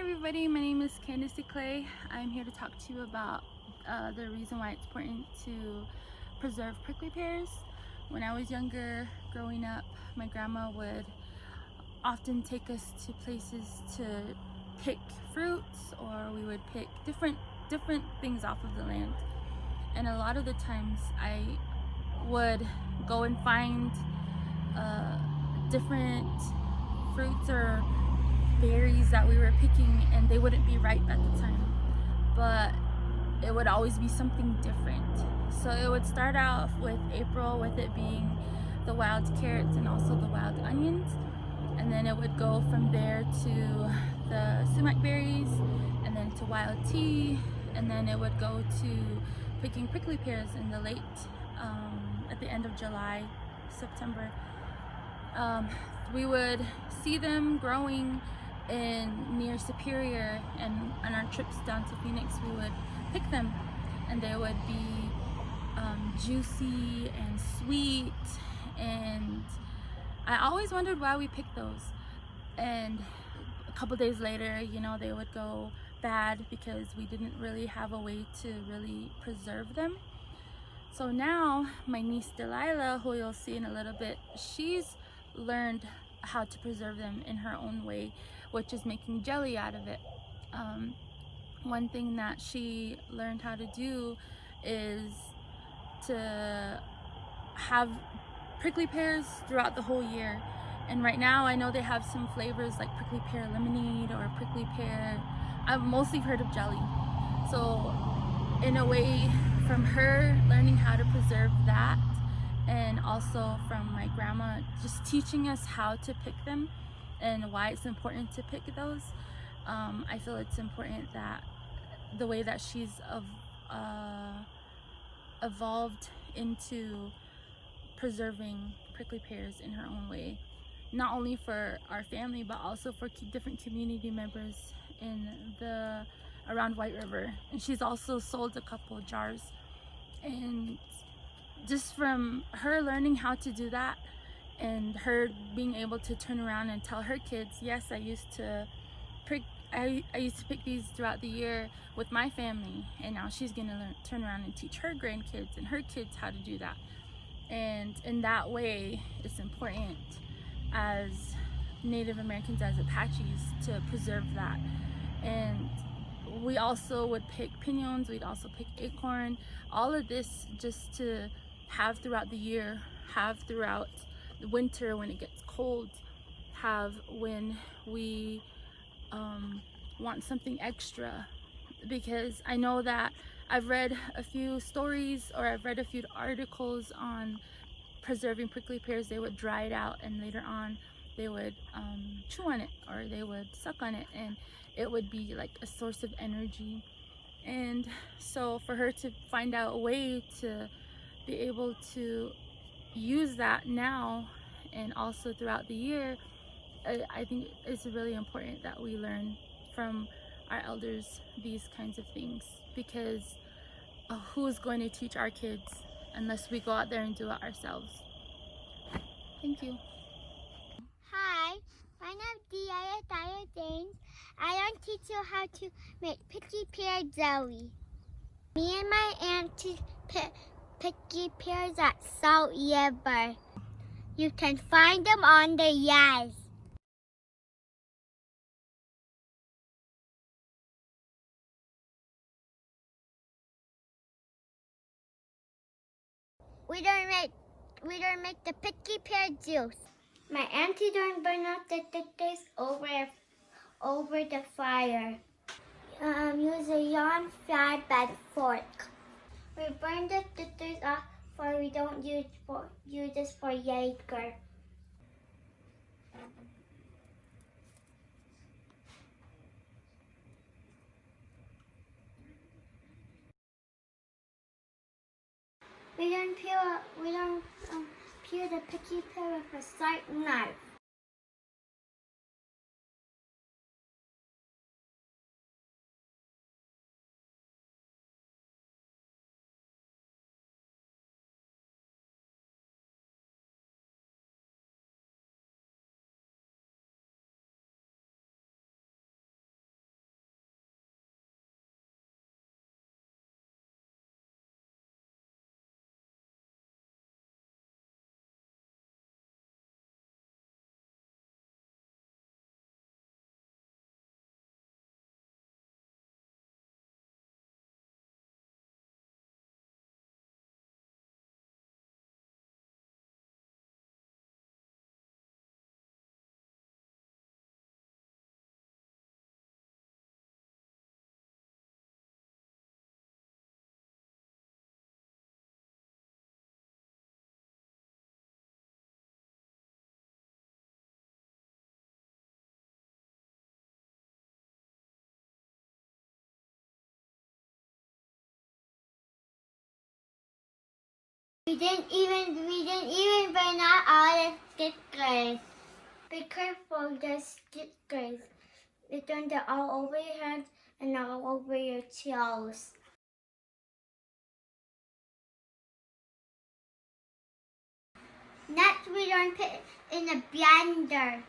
everybody, my name is Candace Clay. I'm here to talk to you about the reason why it's important to preserve prickly pears. When I was younger, growing up, my grandma would often take us to places to pick fruits, or we would pick different things off of the land. And a lot of the times I would go and find different fruits or berries that we were picking, and they wouldn't be ripe at the time, but it would always be something different. So it would start off with April with it being the wild carrots and also the wild onions, and then it would go from there to the sumac berries, and then to wild tea, and then it would go to picking prickly pears in the late at the end of July, September. We would see them growing near Superior, and on our trips down to Phoenix we would pick them, and they would be juicy and sweet, and I always wondered why we picked those. And a couple days later, you know, they would go bad because we didn't really have a way to really preserve them. So now my niece Delilah, who you'll see in a little bit, she's learned how to preserve them in her own way, which is making jelly out of it. One thing that she learned how to do is to have prickly pears throughout the whole year. And right now I know they have some flavors like prickly pear lemonade or prickly pear. I've mostly heard of jelly. So in a way, from her learning how to preserve that, and also from my grandma just teaching us how to pick them and why it's important to pick those, I feel it's important that the way that she's evolved into preserving prickly pears in her own way, not only for our family but also for different community members in around White River. And she's also sold a couple of jars, and just from her learning how to do that and her being able to turn around and tell her kids, yes, I used to pick these throughout the year with my family, and now she's gonna turn around and teach her grandkids and her kids how to do that. And in that way, it's important as Native Americans, as Apaches, to preserve that. And we also would pick piñons, we'd also pick acorn, all of this just to have throughout the year, have throughout the winter when it gets cold, have when we want something extra. Because I know that I've read a few stories, or I've read a few articles on preserving prickly pears. They would dry it out, and later on they would chew on it, or they would suck on it, and it would be like a source of energy. And so for her to find out a way to be able to use that now and also throughout the year, I think it's really important that we learn from our elders these kinds of things, because who's going to teach our kids unless we go out there and do it ourselves? Thank you. Hi, my name is James. I want to teach you how to make prickly pear jelly. Me and my auntie pick prickly pears at Salt River. You can find them on the yards. We don't make the prickly pear juice. My auntie don't burn out the titters over the fire. Use a yarn flatbed fork. We burn the titters off, for we don't use this for Jaeger. We don't peel the prickly pear with a sharp knife. We didn't even burn out all the stickers. Be careful, the stickers. We turned it all over your hands and all over your clothes. Next, we're going to put it in a blender.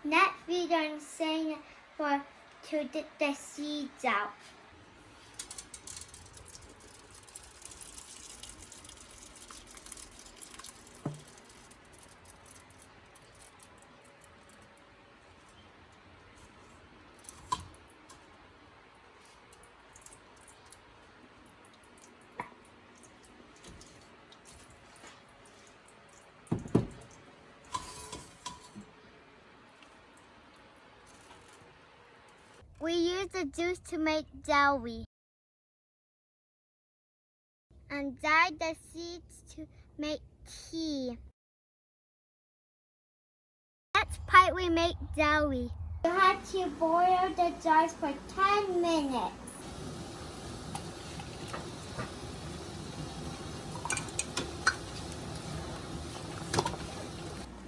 Next, we're going to sand it to get the seeds out. We use the juice to make jelly and dye the seeds to make tea. Next part, we make jelly. You have to boil the jars for 10 minutes.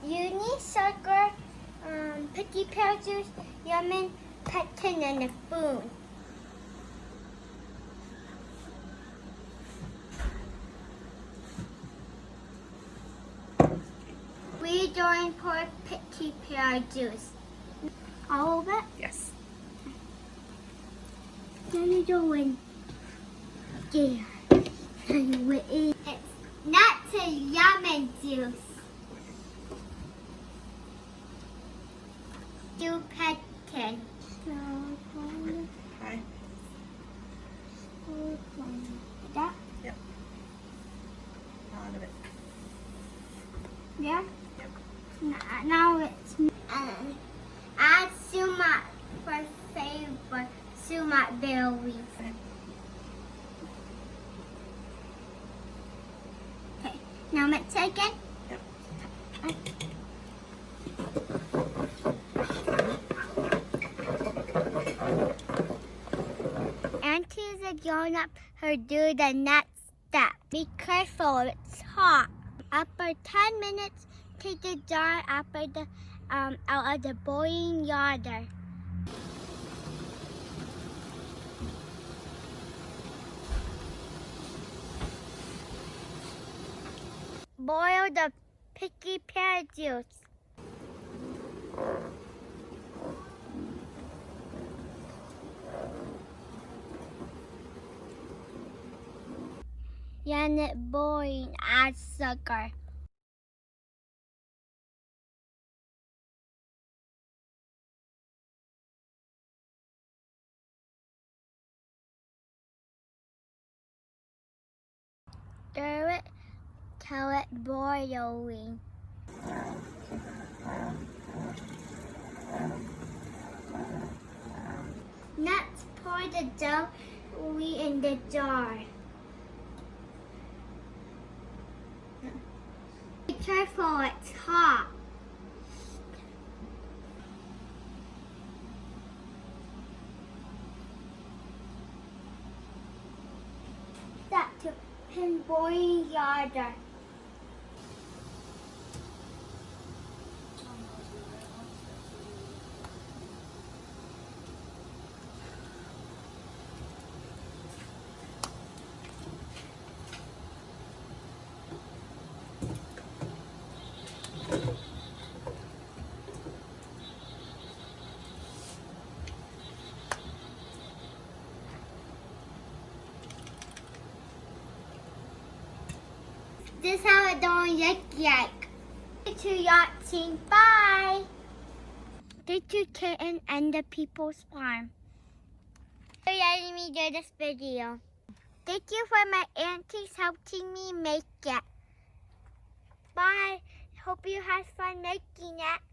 You need sugar, picky pear juice, lemon, pectin, and a spoon. We're going to pour picky pear juice. All of it? Yes. What are you doing? There. It's nuts and lemon juice. Do pectin. Hi. That? Yep. Out of it. Yeah? Yep. Now it's add sumac for flavor, sumac berries. Okay, now mix it again. Yep. Aunties are going up her do the next step. Be careful, it's hot. After 10 minutes, take the jar out of the boiling water. Boil the picky pear juice. When it boiling, add sugar. Stir it till it boiling. Next, pour the jelly in the jar. Be careful, it's hot. That to pin boiling water. This is how it don't look like. To yachting, bye. Thank you, Kitten and the People's Farm, for letting me do this video. Thank you for my aunties helping me make it. Bye. Hope you had fun making it.